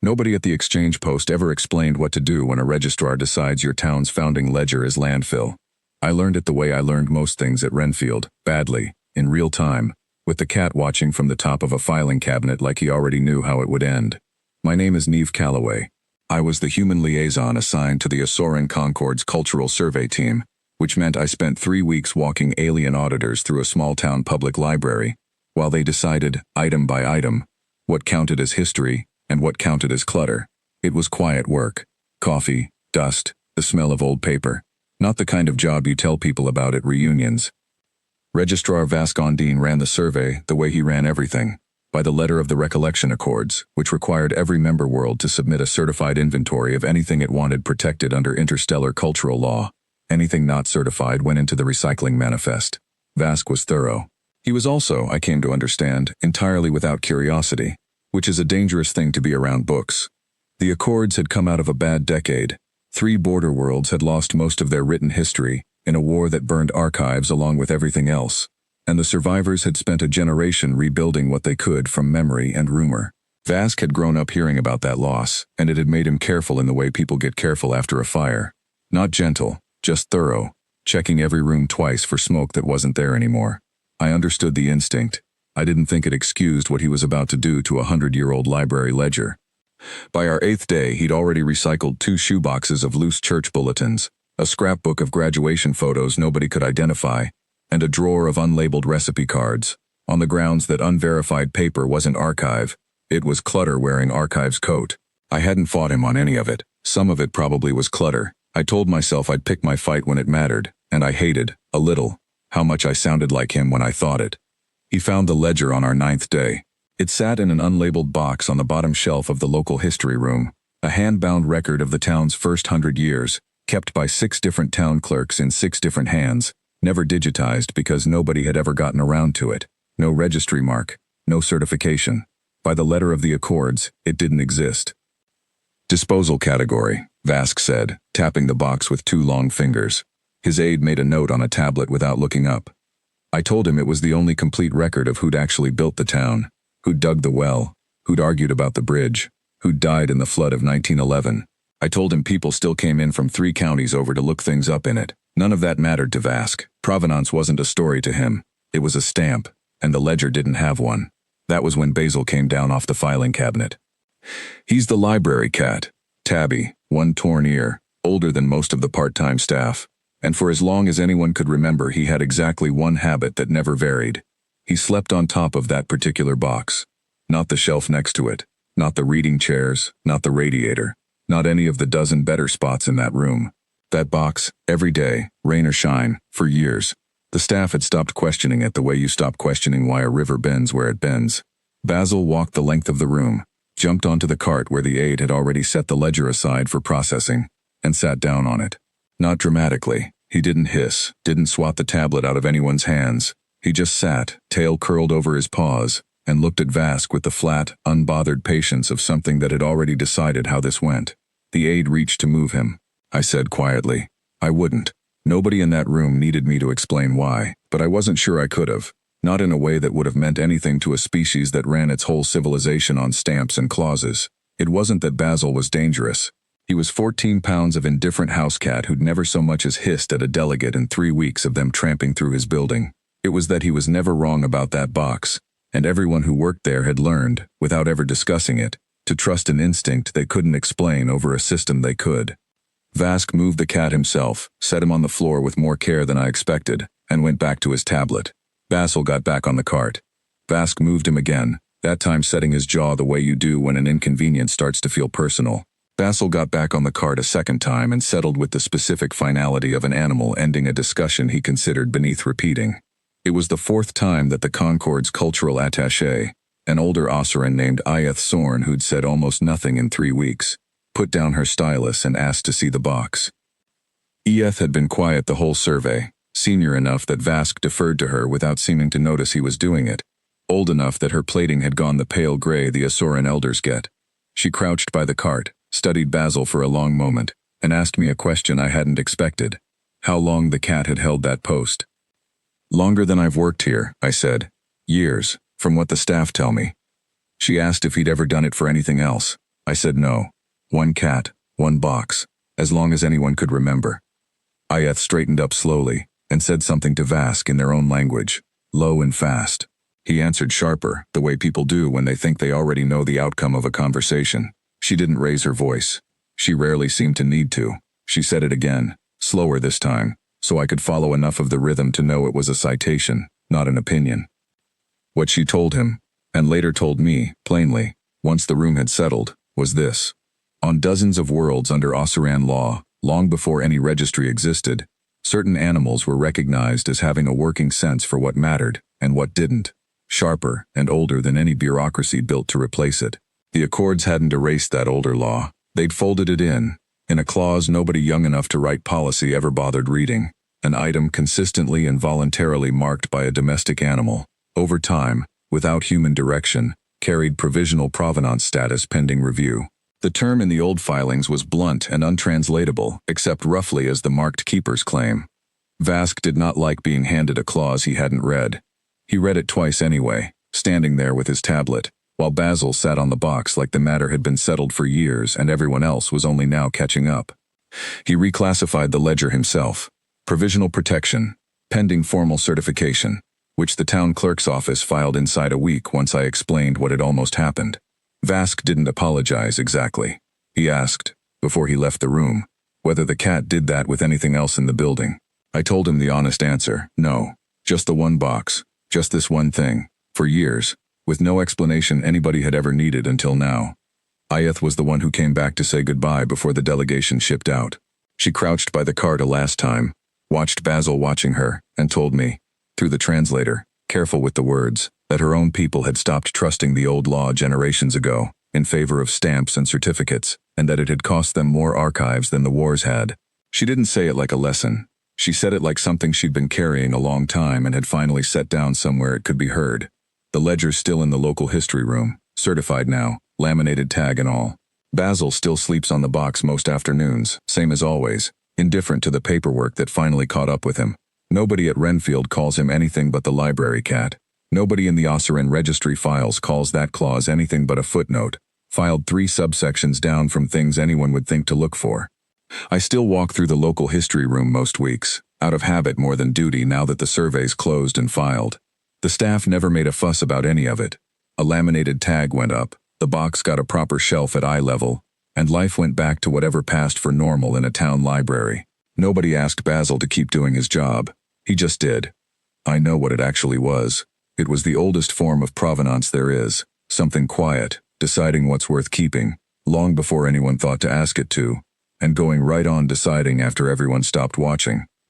Nobody at the exchange post ever explained what to do when a registrar decides your town's founding ledger is landfill. I learned it the way I learned most things at Renfield, badly, in real time, with the cat watching from the top of a filing cabinet like he already knew how it would end. My name is Neve Calloway. I was the human liaison assigned to the Asoran Concord's cultural survey team, which meant I spent 3 weeks walking alien auditors through a small-town public library, while they decided, item by item, what counted as history and what counted as clutter. It was quiet work. Coffee, dust, the smell of old paper. Not the kind of job you tell people about at reunions. Registrar Vascondine ran the survey the way he ran everything, by the letter of the recollection accords, which required every member world to submit a certified inventory of anything it wanted protected under interstellar cultural law. Anything not certified went into the recycling manifest. Vasc was thorough. He was also, I came to understand, entirely without curiosity, which is a dangerous thing to be around books. The Accords had come out of a bad decade. 3 border worlds had lost most of their written history in a war that burned archives along with everything else, and the survivors had spent a generation rebuilding what they could from memory and rumor. Vasc had grown up hearing about that loss, and it had made him careful in the way people get careful after a fire. Not gentle, just thorough, checking every room twice for smoke that wasn't there anymore. I understood the instinct. I didn't think it excused what he was about to do to a 100-year-old library ledger. By our 8th day, he'd already recycled 2 shoeboxes of loose church bulletins, a scrapbook of graduation photos nobody could identify, and a drawer of unlabeled recipe cards, on the grounds that unverified paper wasn't archive. It was clutter wearing archive's coat. I hadn't fought him on any of it. Some of it probably was clutter. I told myself I'd pick my fight when it mattered, and I hated, a little, how much I sounded like him when I thought it. He found the ledger on our 9th day. It sat in an unlabeled box on the bottom shelf of the local history room, a hand-bound record of the town's first 100 years, kept by 6 different town clerks in 6 different hands, never digitized because nobody had ever gotten around to it. No registry mark, no certification. By the letter of the Accords, it didn't exist. Disposal category, Vasc said, tapping the box with 2 long fingers. His aide made a note on a tablet without looking up. I told him it was the only complete record of who'd actually built the town, who'd dug the well, who'd argued about the bridge, who'd died in the flood of 1911. I told him people still came in from 3 counties over to look things up in it. None of that mattered to Vasc. Provenance wasn't a story to him. It was a stamp, and the ledger didn't have one. That was when Basil came down off the filing cabinet. He's the library cat. Tabby, 1 torn ear, older than most of the part-time staff. And for as long as anyone could remember, he had exactly one habit that never varied. He slept on top of that particular box. Not the shelf next to it. Not the reading chairs. Not the radiator. Not any of the dozen better spots in that room. That box, every day, rain or shine, for years. The staff had stopped questioning it the way you stop questioning why a river bends where it bends. Basil walked the length of the room, jumped onto the cart where the aide had already set the ledger aside for processing, and sat down on it. Not dramatically. He didn't hiss, didn't swat the tablet out of anyone's hands. He just sat, tail curled over his paws, and looked at Vasc with the flat, unbothered patience of something that had already decided how this went. The aide reached to move him. I said quietly, I wouldn't. Nobody in that room needed me to explain why, but I wasn't sure I could have. Not in a way that would have meant anything to a species that ran its whole civilization on stamps and clauses. It wasn't that Basil was dangerous. He was 14 pounds of indifferent house cat who'd never so much as hissed at a delegate in 3 weeks of them tramping through his building. It was that he was never wrong about that box, and everyone who worked there had learned, without ever discussing it, to trust an instinct they couldn't explain over a system they could. Vasc moved the cat himself, set him on the floor with more care than I expected, and went back to his tablet. Basil got back on the cart. Vasc moved him again, that time setting his jaw the way you do when an inconvenience starts to feel personal. Basil got back on the cart a second time and settled with the specific finality of an animal ending a discussion he considered beneath repeating. It was the 4th time that the Concord's cultural attaché, an older Osseran named Ieth Sorn who'd said almost nothing in 3 weeks, put down her stylus and asked to see the box. Ieth had been quiet the whole survey, senior enough that Vasc deferred to her without seeming to notice he was doing it, old enough that her plating had gone the pale gray the Asoran elders get. She crouched by the cart, studied Basil for a long moment, and asked me a question I hadn't expected. How long the cat had held that post. Longer than I've worked here, I said. Years, from what the staff tell me. She asked if he'd ever done it for anything else. I said no. One cat, one box, as long as anyone could remember. Ayeth straightened up slowly and said something to Vask in their own language, low and fast. He answered sharper, the way people do when they think they already know the outcome of a conversation. She didn't raise her voice. She rarely seemed to need to. She said it again, slower this time, so I could follow enough of the rhythm to know it was a citation, not an opinion. What she told him, and later told me, plainly, once the room had settled, was this. On dozens of worlds under Ossuran law, long before any registry existed, certain animals were recognized as having a working sense for what mattered and what didn't, sharper and older than any bureaucracy built to replace it. The Accords hadn't erased that older law. They'd folded it in a clause nobody young enough to write policy ever bothered reading, an item consistently and voluntarily marked by a domestic animal, over time, without human direction, carried provisional provenance status pending review. The term in the old filings was blunt and untranslatable, except roughly as the marked keeper's claim. Vask did not like being handed a clause he hadn't read. He read it twice anyway, standing there with his tablet, while Basil sat on the box like the matter had been settled for years and everyone else was only now catching up. He reclassified the ledger himself. Provisional protection, pending formal certification, which the town clerk's office filed inside a week once I explained what had almost happened. Vask didn't apologize exactly. He asked, before he left the room, whether the cat did that with anything else in the building. I told him the honest answer, no, just the one box, just this one thing, for years, with no explanation anybody had ever needed until now. Ayeth was the one who came back to say goodbye before the delegation shipped out. She crouched by the cart a last time, watched Basil watching her, and told me, through the translator, careful with the words, that her own people had stopped trusting the old law generations ago, in favor of stamps and certificates, and that it had cost them more archives than the wars had. She didn't say it like a lesson. She said it like something she'd been carrying a long time and had finally set down somewhere it could be heard. The ledger's still in the local history room, certified now, laminated tag and all. Basil still sleeps on the box most afternoons, same as always, indifferent to the paperwork that finally caught up with him. Nobody at Renfield calls him anything but the library cat. Nobody in the Ossuran registry files calls that clause anything but a footnote, filed 3 subsections down from things anyone would think to look for. I still walk through the local history room most weeks, out of habit more than duty now that the survey's closed and filed. The staff never made a fuss about any of it. A laminated tag went up, the box got a proper shelf at eye level, and life went back to whatever passed for normal in a town library. Nobody asked Basil to keep doing his job. He just did. I know what it actually was. It was the oldest form of provenance there is, something quiet, deciding what's worth keeping, long before anyone thought to ask it to, and going right on deciding after everyone stopped watching.